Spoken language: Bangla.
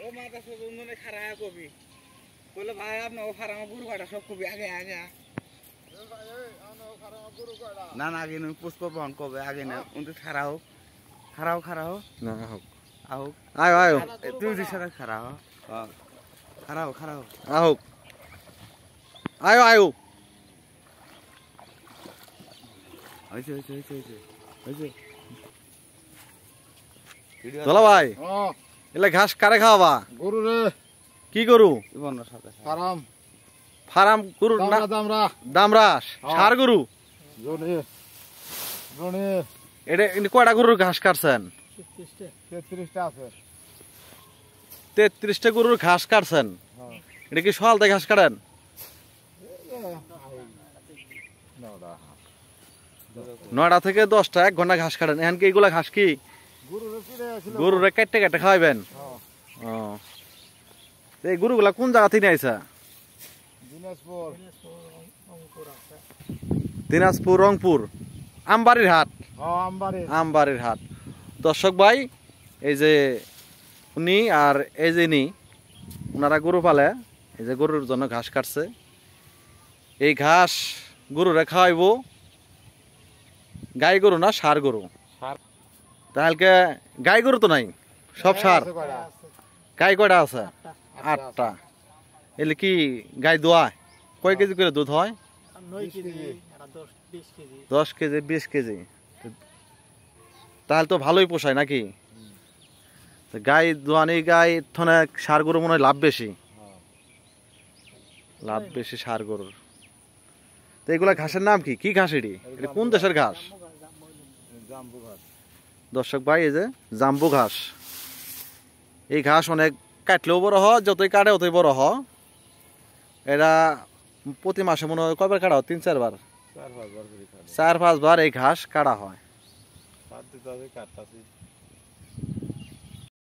ও মাথা সুন্দর খারা কবি বলে ভাই আপনি ও ফার্মা গরু কাটা সব কবি আগে আগে না না আগে পুষ্প বহন কবে আগে না উনি খারা হোক খারা হোক না হোক হোক আয় আয় তুই সাথে খারা হোক খারা হোক হোক আয় আয় হয়েছে দোলা ভাই এলে ঘাস কারে খাওয়াবা গরু রে কি গরু সাথে ফার্ম ফার্ম গরু না দামরাস সার গরু এটা কয়টা গরুর ঘাস কাটছেন 33টা আছে 33টা গরুর ঘাস কাটছেন এটা কি সকালতে ঘাস কাটেন নয়টা থেকে 10টা 1 ঘন্টা ঘাস কাটেন এখন কি এগুলা ঘাস কি গরুরে কেটে কেটে খাওয়াবেন ও এই গরুগুলা কোন জায়গা থেকে আইসা দিনাজপুর রংপুর আমবাড়ির হাট আমবাড়ির হাট দর্শক ভাই এই যে উনি আর এই যে ওনারা গরু পালে এই যে গরুর জন্য ঘাস কাটছে এই ঘাস গরুরে খাওয়াইবো গাই গরু না ষাঁড় গরু তাহলে গাই গরু তো নাই সব ষাঁড় গাই কয়টা আছে 8টা এলে কি গাই দোয়া কয় কেজি করে দুধ হয় 10 কেজি 20 কেজি তাহলে তো ভালোই পোষায় নাকি গাই দোয়ানি গাই থনে ষাঁড় গরু মনে হয় লাভ বেশি ষাঁড় গরুর তো এগুলা ঘাসের নাম কি কি ঘাস এটি এটা কোন দেশের ঘাস দর্শক ভাই এই যে জাম্বু ঘাস এই ঘাস অনেক কাটলেও বড় হয় যতই কাটে অতই বড় হয় এরা প্রতি মাসে মনে হয় কয়বার কাটা হয় 3-4 বার 4-5 বার এই ঘাস কাটা হয়